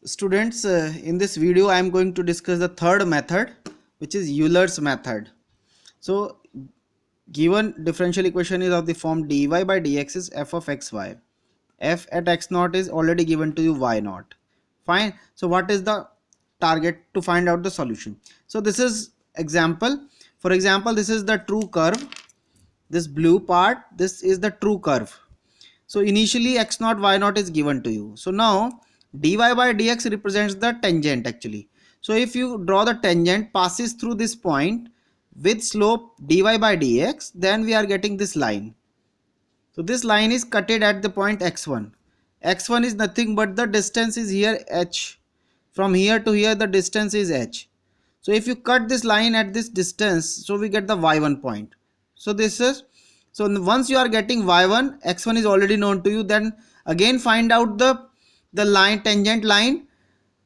Students, in this video I am going to discuss the third method, which is Euler's method. So given differential equation is of the form dy by dx is f of xy. F at x naught is already given to you y naught. Fine. So what is the target to find out the solution? So this is example. For example, this is the true curve. This blue part, this is the true curve. So initially x naught y naught is given to you. So now dy by dx represents the tangent actually. So if you draw the tangent passes through this point with slope dy by dx, then we are getting this line. So this line is cutted at the point x1. X1 is nothing but the distance is here h. From here to here the distance is h. So if you cut this line at this distance, so we get the y1 point. So this is, so once you are getting y1, x1 is already known to you, then again find out the line, tangent line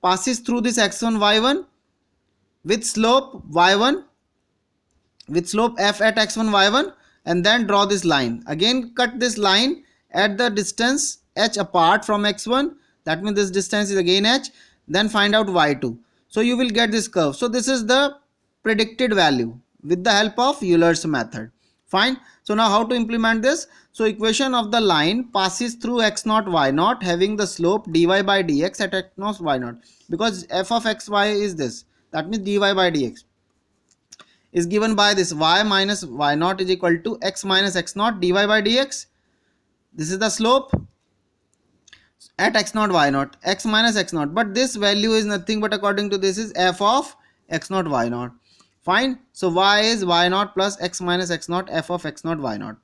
passes through this x1 y1 with slope y1, with slope f at x1 y1, and then draw this line. Again cut this line at the distance h apart from x1, that means this distance is again h, then find out y2. So you will get this curve. So this is the predicted value with the help of Euler's method. Fine. So now how to implement this? So equation of the line passes through x naught y naught having the slope dy by dx at x naught y naught, because f of xy is this, that means dy by dx is given by this y minus y naught is equal to x minus x naught dy by dx. This is the slope at x naught y naught, x minus x naught, but this value is nothing but according to this is f of x naught y naught. Fine. So y is y naught plus x minus x naught f of x naught y naught.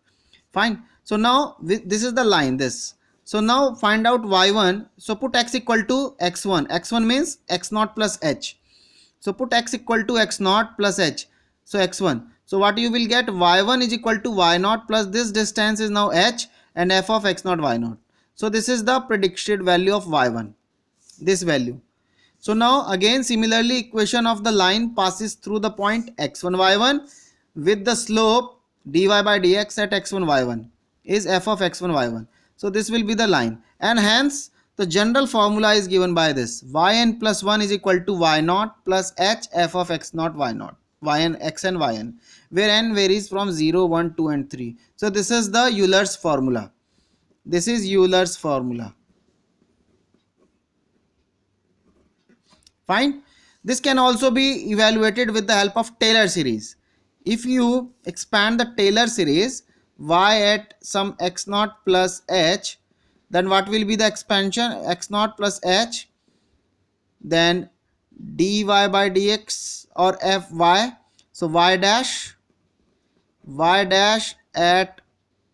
Fine. So now this is the line this. So now find out y1. So put x equal to x1. x1 means x naught plus h. So put x equal to x naught plus h. So x1. So what you will get, y1 is equal to y naught plus this distance is now h and f of x naught y naught. So this is the predicted value of y1, this value. So now again similarly equation of the line passes through the point x1 y1 with the slope dy by dx at x1 y1 is f of x1 y1. So this will be the line, and hence the general formula is given by this yn plus 1 is equal to y naught plus h f of x naught y naught, yn x and yn, where n varies from 0, 1, 2 and 3. So this is the Euler's formula. This is Euler's formula. Fine. This can also be evaluated with the help of Taylor series. If you expand the Taylor series y at some x naught plus h, then what will be the expansion? X naught plus h, then dy by dx or fy. So y dash at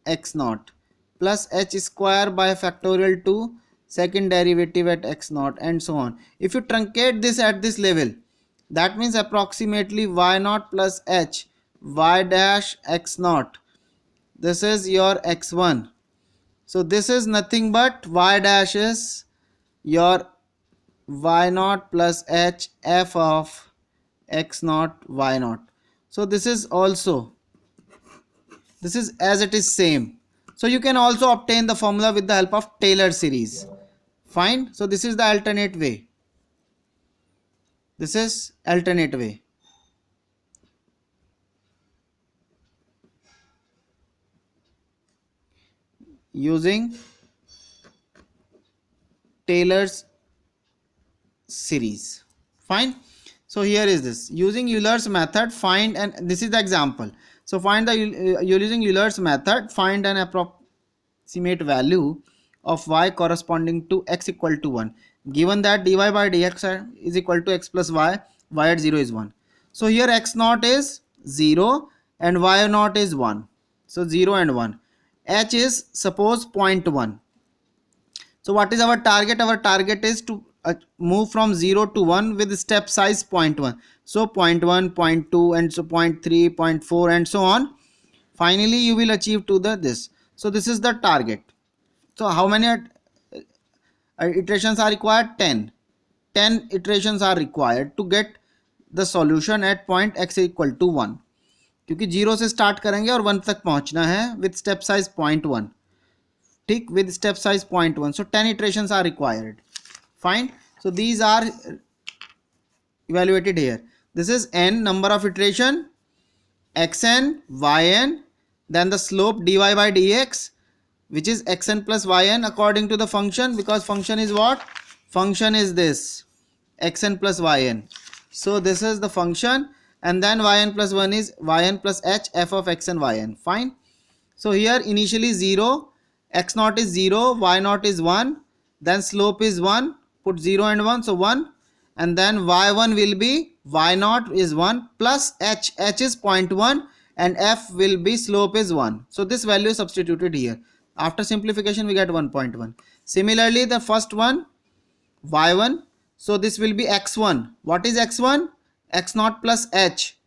x naught plus h square by factorial 2 second derivative at x naught and so on. If you truncate this at this level, that means approximately y naught plus h y dash x naught. This is your x1. So this is nothing but y dash is your y naught plus h f of x naught y naught. So this is also, this is as it is same. So you can also obtain the formula with the help of Taylor series. Fine. So this is the alternate way. This is alternate way. Using Taylor's series. Fine. So here is this. Using Euler's method, find, and this is the example. So find the, using Euler's method, find an approximate value of y corresponding to x equal to 1. Given that dy by dx is equal to x plus y, y at 0 is 1. So here x naught is 0 and y naught is 1. So 0 and 1. H is suppose 0.1. So what is our target? Our target is to move from 0 to 1 with step size 0.1. So 0.1, 0.2 and so 0.3, 0.4 and so on. Finally you will achieve to the this. So this is the target. So how many iterations are required? 10. 10 iterations are required to get the solution at point x equal to 1. क्योंकि 0 से start करेंगे और 1 तक पहुंचना है with step size 0.1. ठीक, with step size 0.1. So 10 iterations are required. Fine. So these are evaluated here. This is n number of iteration, xn, yn, then the slope dy by dx, which is xn plus yn according to the function, because function is what? Function is this xn plus yn. So this is the function, and then yn plus 1 is yn plus h f of x and yn. Fine. So here initially 0, x naught is 0, y naught is 1, then slope is 1, put 0 and 1, so 1, and then y1 will be y naught is 1 plus h is 0.1, and f will be slope is 1. So this value is substituted here. After simplification we get 1.1. Similarly the first one y1, so this will be x1. What is x1? x naught plus h,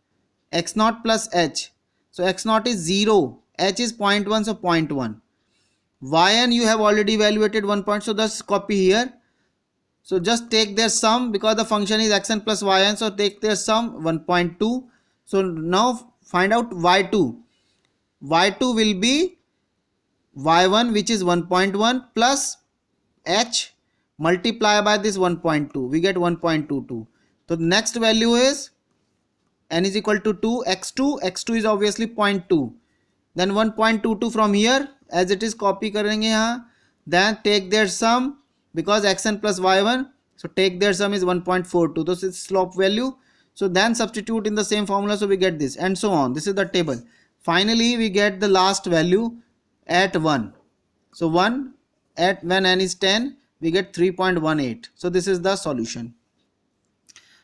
x naught plus h. So x naught is 0, h is 0.1, so 0.1. yn you have already evaluated 1 point, so just copy here. So just take their sum, because the function is xn plus yn, so take their sum 1.2. So now find out y2. y2 will be y1, which is 1.1 plus h multiply by this 1.2, we get 1.22. So the next value is n is equal to 2, x2 is obviously 0.2, then 1.22 from here, as it is copy करेंगे यहाँ, then take their sum, because xn plus y1, so take their sum is 1.42, this is slope value. So then substitute in the same formula, so we get this, and so on. This is the table. Finally we get the last value at 1. So 1 at when n is 10, we get 3.18. So this is the solution.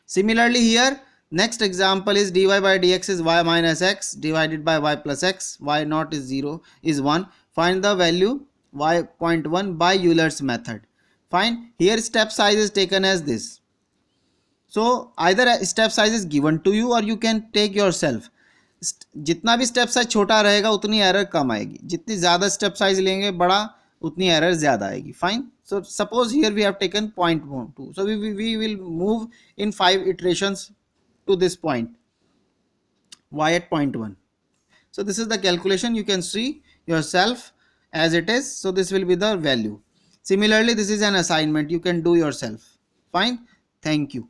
Similarly here, next example is dy by dx is y minus x divided by y plus x, y naught is 0 is 1. Find the value y.1 by Euler's method. Fine. Here step size is taken as this. So either a step size is given to you or you can take yourself. जितना भी step size छोटा रहेगा उतनी error कम आएगी, जितनी ज़्यादा step size लेंगे बड़ा उतनी एरर ज़्यादा आएगी. Fine. So suppose here we have taken 0.2. So we will move in 5 iterations to this point, y at 0.1. So this is the calculation, you can see yourself as it is. So this will be the value. Similarly, this is an assignment, you can do yourself. Fine. Thank you.